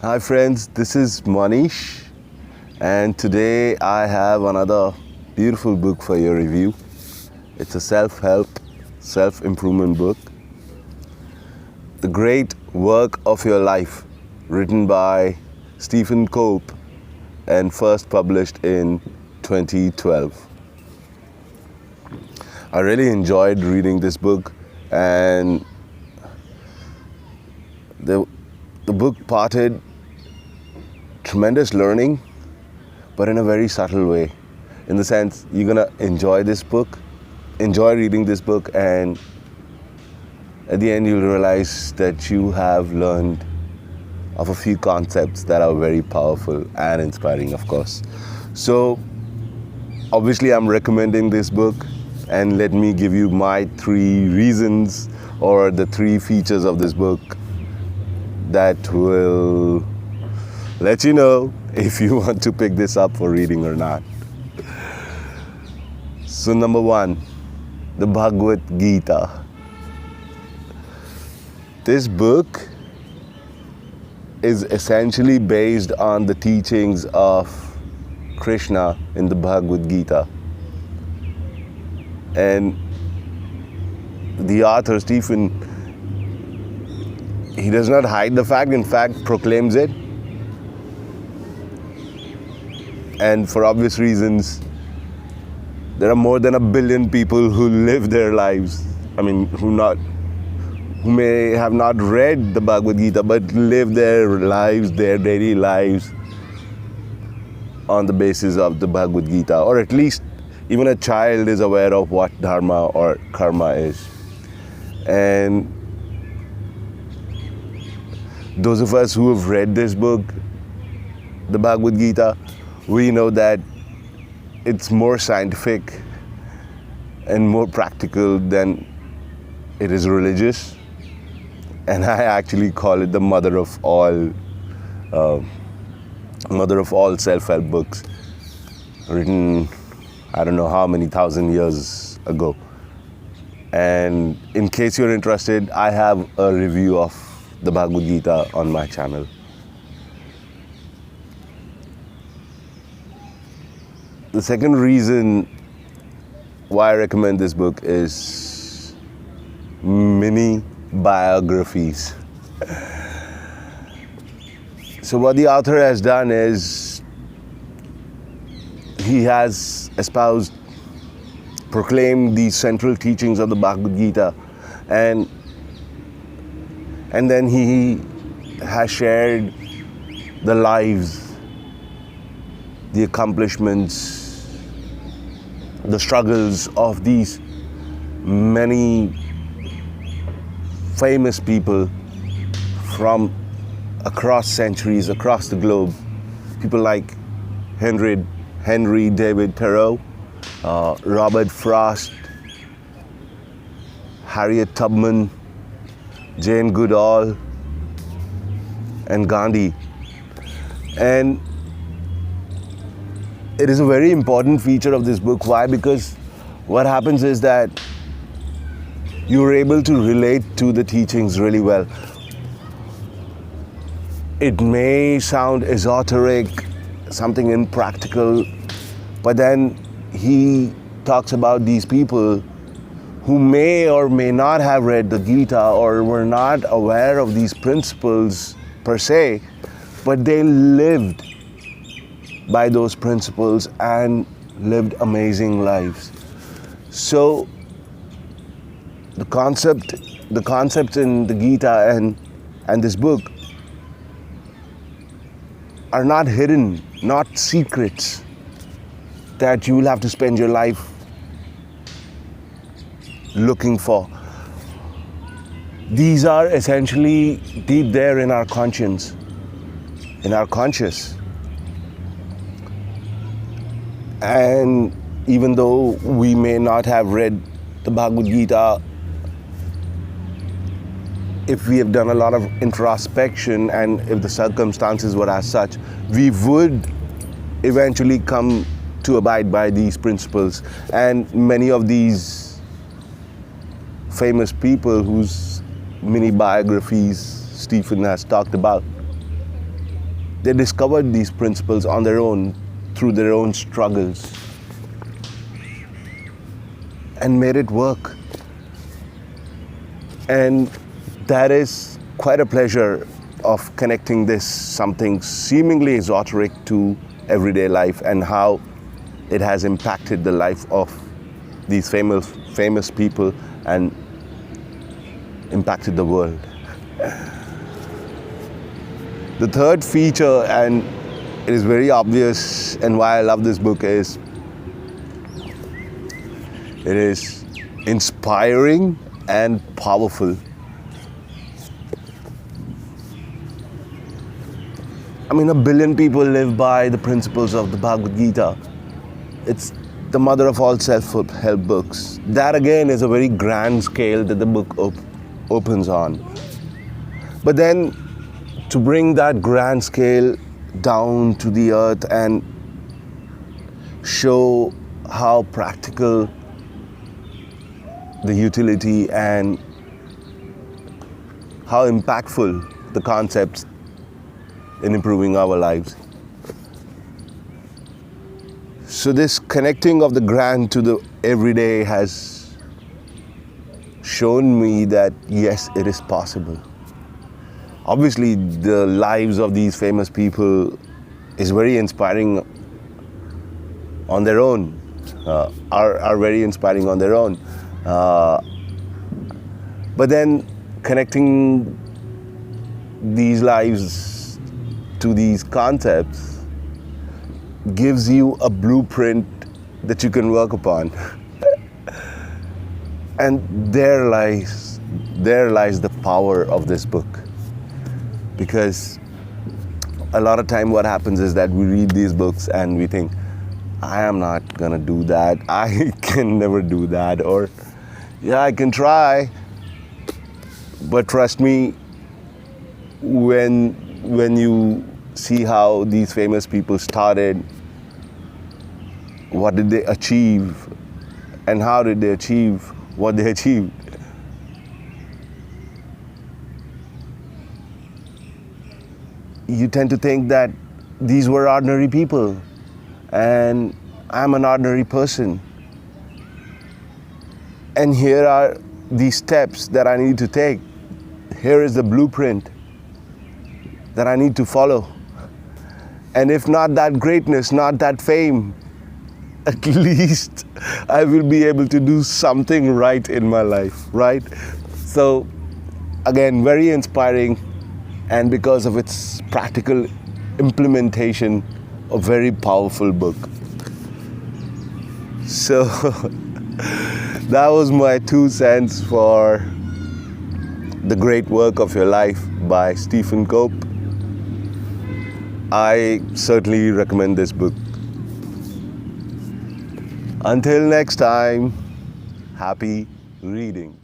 Hi friends, this is Monish, and today I have another beautiful book for your review. It's a self-help, self-improvement book, The Great Work of Your Life, written by Stephen Cope and first published in 2012. I really enjoyed reading this book, and the book parted tremendous learning, but in a very subtle way. In the sense, you're gonna enjoy this book, enjoy reading this book, and at the end you'll realize that you have learned of a few concepts that are very powerful and inspiring, of course. So obviously I'm recommending this book, and let me give you my 3 reasons or the 3 features of this book that will let you know if you want to pick this up for reading or not. So number 1, the Bhagavad Gita. This book is essentially based on the teachings of Krishna in the Bhagavad Gita. And the author, Stephen, he does not hide the fact, in fact proclaims it. And for obvious reasons, there are more than 1 billion people who live their lives, who may have not read the Bhagavad Gita, but live their lives, their daily lives, on the basis of the Bhagavad Gita. Or at least even a child is aware of what dharma or karma is. And those of us who have read this book, the Bhagavad Gita, we know that it's more scientific and more practical than it is religious. And I actually call it the mother of all self-help books, written I don't know how many thousand years ago. And in case you're interested, I have a review of the Bhagavad Gita on my channel. The second reason why I recommend this book is mini biographies. So what the author has done is he has espoused, proclaimed the central teachings of the Bhagavad Gita, and then he has shared the lives, the accomplishments, the struggles of these many famous people from across centuries, across the globe. People like Henry David Thoreau, Robert Frost, Harriet Tubman, Jane Goodall, and Gandhi. And it is a very important feature of this book. Why? Because what happens is that you're able to relate to the teachings really well. It may sound esoteric, something impractical, but then he talks about these people who may or may not have read the Gita or were not aware of these principles per se, but they lived by those principles and lived amazing lives. So the concepts in the Gita and this book are not hidden, not secrets that you will have to spend your life looking for. These are essentially deep there in our conscience, in our conscious. And even though we may not have read the Bhagavad Gita, if we have done a lot of introspection and if the circumstances were as such, we would eventually come to abide by these principles. And many of these famous people whose mini biographies Stephen has talked about, They discovered these principles on their own, through their own struggles, and made it work. And that is quite a pleasure of connecting this something seemingly esoteric to everyday life, and how it has impacted the life of these famous people and impacted the world. The third feature, and it is very obvious, and why I love this book, is it is inspiring and powerful. I mean, 1 billion people live by the principles of the Bhagavad Gita. It's the mother of all self-help books. That again is a very grand scale that the book opens on. But then to bring that grand scale down to the earth and show how practical the utility and how impactful the concepts in improving our lives. So this connecting of the grand to the everyday has shown me that yes, it is possible. Obviously, the lives of these famous people is very inspiring on their own, are very inspiring on their own. But then connecting these lives to these concepts gives you a blueprint that you can work upon. And there lies the power of this book. Because a lot of time what happens is that we read these books and we think, I am not gonna do that, I can never do that, or yeah, I can try. But trust me, when you see how these famous people started, what did they achieve, and how did they achieve what they achieved, you tend to think that these were ordinary people and I'm an ordinary person. And here are these steps that I need to take. Here is the blueprint that I need to follow. And if not that greatness, not that fame, at least I will be able to do something right in my life, right? So again, very inspiring, and because of its practical implementation, a very powerful book. So that was my 2 cents for The Great Work of Your Life by Stephen Cope. I certainly recommend this book. Until next time, happy reading.